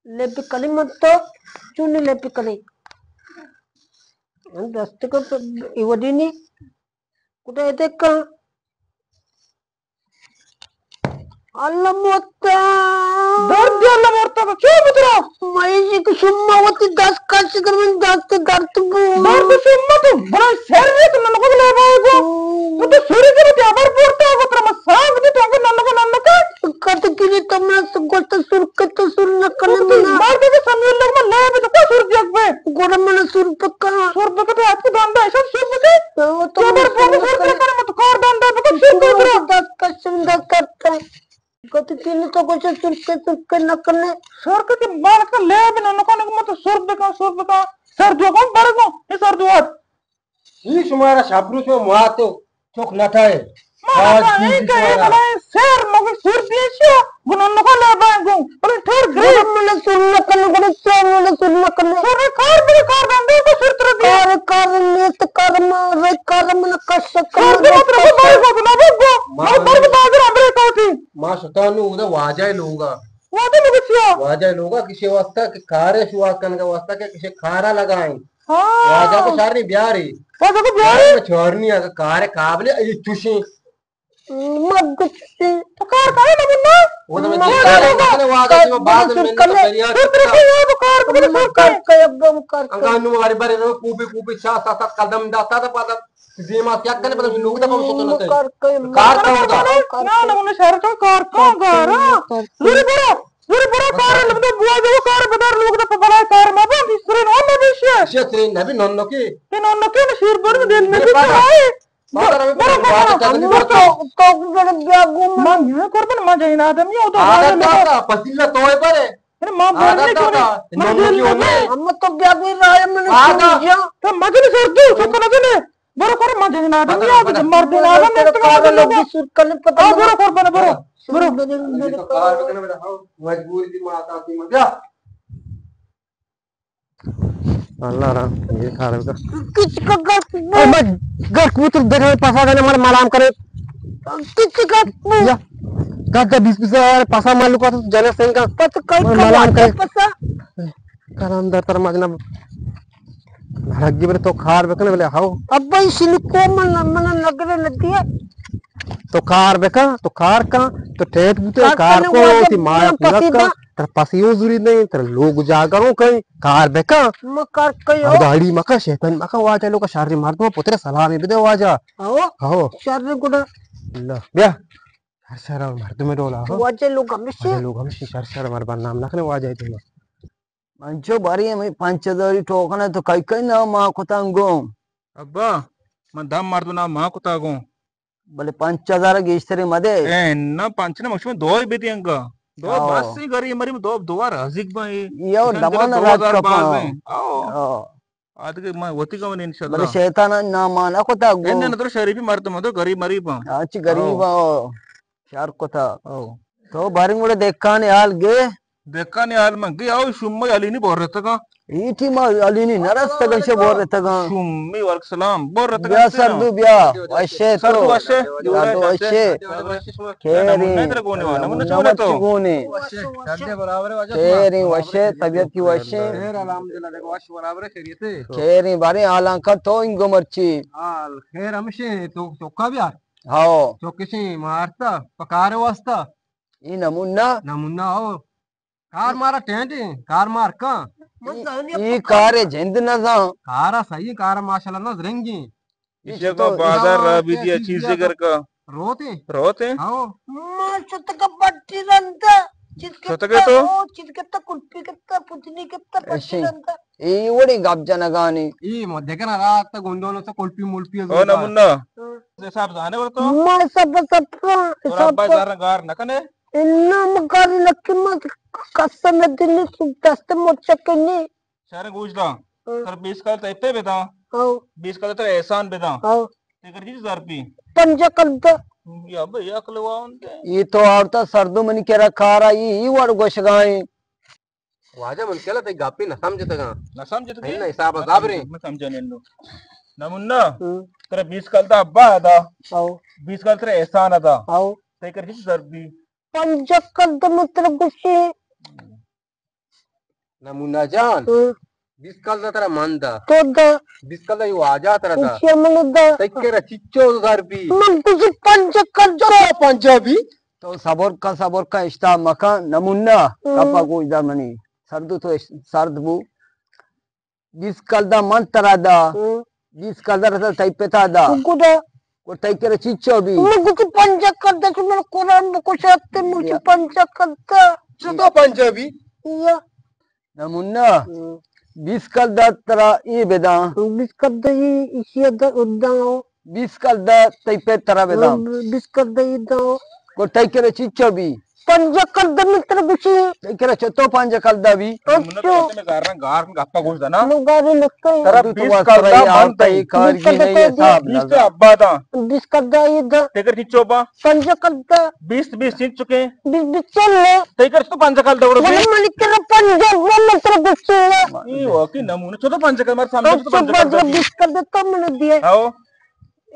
लेपिकली मत तो चुनी लेपिकली रस्ते को इवडीनी कुठे येते का अल्ला मोत्ता दर्द अल्ला मोत्ता का क्यों बुतरा मायजी की सुम्मा होती 10 काशी कर में 10 के दर्द सुम्मा तो बड़ा शहर है तो नन्नो को ले पाएगा मैं तो सूर्य के लिए अबर पड़ता है बुतरा मैं सांग नहीं तो नन्नो का कत किनी तमना गोष्ट सुर न कने में मार के समय लोग में ले भी तो क्या सुर जग पे गोरा मन सुर पक्का तो आपको दांडा ऐसा सुर पक्का तो अबर पड़ता सुर पक्का मत कार दांडा पक्का सुर पक्का 10 काशी 10 करता है कत किनी तो कुछ सुर के न कने सुर के मार का ले भी नन्नो का मत सुर पक्का सर जो कौन बारे को ये सर जो ये तुम्हारा शाबरू जो मुआतो चोक नठाए सर मगर सुर दिया गुनन्नो का ले बांगो बोले ठोर ग्रे मन सुर न कने गुण सुर न कने सर कार दांडा को सुर तर दिया कार नेत कर मन कश कार के मतलब बारे को ना बगो मैं बारे बाजार हमरे कहती मां शतानु उदा वाजाय लोगा वादे लोगसिया वाजाय लोगा किसी वास्ता के कार्य शुरुआत करने का वास्ता के किसी खारा लगाएं हां वाजा को सारनी ब्यारी वाजा को ब्यारी छोरनी का कार्य काबले ये चुशी मग से तो कार का है ना वो तो मैं वाजा के बाद में करिया तो कार का एकदम कर अंगानु वारी बारे रो कूपी छा सात कदम दाता था पादा जीमा क्या करने पता लोग तो पहुंच तो न कार का ना उन्हें शहर तो कार का गारा लुरी बड़ा कार लबदे बुआ जो कार बदर लोग तो बड़ा कार में बा दूसरे नो में विषय शेत्री नबी नन्नो की शिर पर दिल में भी है तो ब्यागु मां ये करबन मां जैन आदमी हो तो आदा पसीला तोय पर अरे मां बोलने क्यों नहीं मां बोलने नहीं हम तो ब्यागु राय में आदा तो मगन सर दो सकना जने बरो कर मां जैन आदमी आ तो मर दिन आदम ने तो लोग सुर कने पता बरो कर बने बरो कार बकने बेटा हां मजबूरी थी माता थी मजा अल्लाह राम ये खा रहा किस का घर कबूतर देखे पासा देने मार मालाम करे किस का या का 20 पासा मालू का जने सिंह का पत कई मालाम करे पसा कर अंदर तर मजना हरगी बरे तो खार बकने बोले हाउ अब सिलिको मन नगरे नदिया तो कार बेका तो कार का तो ठेठ बुते कार को ती माया पूरा का तर पसियो जुरी नहीं तर लोग जागरो कई कार बेका मकर कयो गाड़ी मका शैतान मका वाजा लोग शारी मार दो पुत्र सलामी बिदे वाजा आओ शारी गुडा ला ब्या शर मार दो में डोला वाजे लोग हमेशा शर मार बा नाम नखने वाजा तुम मंचो बारी में 5000 टोकन तो कई ना मां को तांगो अब्बा मैं दम मार दो ना मां को तागो बोले 5000 गेस्तरी मदे ए ना पंचना मक्ष में दो बेटी अंक दो बस से गरी मरी में दो दोबार हजिक भाई यो दमान रात का आओ आज के मैं होती का इंशाल्लाह बोले शैतान ना माना को तागो एने न तो शरीफ मरते मतो गरीब मरी पा आज गरीब चार को था तो बारी मुड़े देखा ने हाल गे देखा ने हाल मंगी आओ शुम्मा अली नहीं बोल रहा था ईटी मा अलीनी नरस तगन से बोल रहे तगा शुम्मी वालेकुम सलाम बोल रहा था ब्या सरदू ब्या वशे तो वशे वशे खेरी नमुने तो गोने खेरी वशे तबियत की वशे अल्हम्दुलिल्लाह देखो वश बराबर है खैरियत है खेरी बारी आला का तो इंगो मर्ची हाल खैर हमसे तो चोका भी हाओ तो किसी मारता पकारे वास्ता ई नमुना नमुना हो कार मारा टेंट कार मार का ई कारे जिंद न जा कारा सही कार माशाल्लाह ना जरेंगी इसे तो बाजार रबी दी अच्छी से कर का रोते हां मां सत का पट्टी रंता चितके तो कुल्फी कितना पुतनी कितना पट्टी रंता ई वडी गबजन गानी ई मो देखना रात गुंडोनो से कुल्फी मुल्फी ओ नमुना से साहब जाने बोल तो मां सब बाजार गार न कने इन्ना मकारी लक्की मत कसम दिल्ली दस्त मोचकनी सारे पूछदा तर 20 का तो इतने बेटा आओ 20 का तो एहसान बेटा आओ ते कर जी 1000 रुपए पंज कर दो या भैया अकलवा उनके ई तो औरता सरदू मन के रखा रहा ई वड गोश गाई वाजा मन केला ते गापी न समझते का ना समझते है ना हिसाब जाबरे मैं समझने नो नमुन्ना तेरा 20 का तो अब्बा आदा आओ 20 का तेरा एहसान आदा आओ ते कर जी 1000 रुपए पंज कर दो मतलब गुस्से Namuna Jan, Biskalda tera manda, Toda Biskalda you aja tera da. Uchiamanada Take care of Chicho Garbi. Mantusi Panja Kadda Punjabi. तो sabor का इश्ता मका नमुना कपा को इधर मनी सर्द तो सर्द बु जिस कलदा मन तरादा जिस कलदा रसल टाइपेता दा Kuda वो टाइप करे चिच्चो भी Mugusi Panja Kadda Cuma Quran Buku Syakti Musi Panja Kadda Chuto Punjabi. Iya नमुना जिस कलदा तरा ये बेदा Bis Kadda isi ada udang जिस कलदा टाइपे तरा बेदा Bis Kadda idang वो टाइप करे चिच्चो भी Panja Kadda Mitra Bisi type करे चतो पांच कलदा भी Namuna to me garang gar gappa goshda na. Nugari Nakai Tara तो bis बस kalda रही man आता ही tai. कार की नहीं है साहब Bis to abba da. Bis Kadda ida Teker chicho ba. Panja Kadda Bis chinch chuke. Bis Bichelle Teker to panja kalda udo. Wala malikira Panja Mitra Bisi Iyo ki namuna choto panja kal mar samne choto panja Coba kalda. bis Kadda to mana dia Ao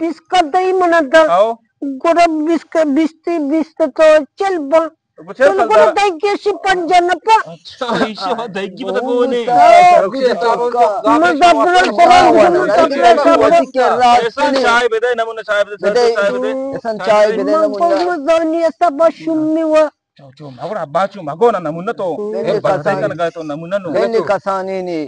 Bis Kadda i mana da ao. Gora bis to chelba Buchel Gora kalda. dai ke si Panja na pa Isho daigi bata ko ne. Mazabral Quran Esan chai bede namuna chai bede chai bede. ऐसा चाय बेदे नमुना Mazani asaba shummi wa Chau magora abba chu magona namuna to. Nene Bata kasani. kan ga to namuna no. कहने का साने ने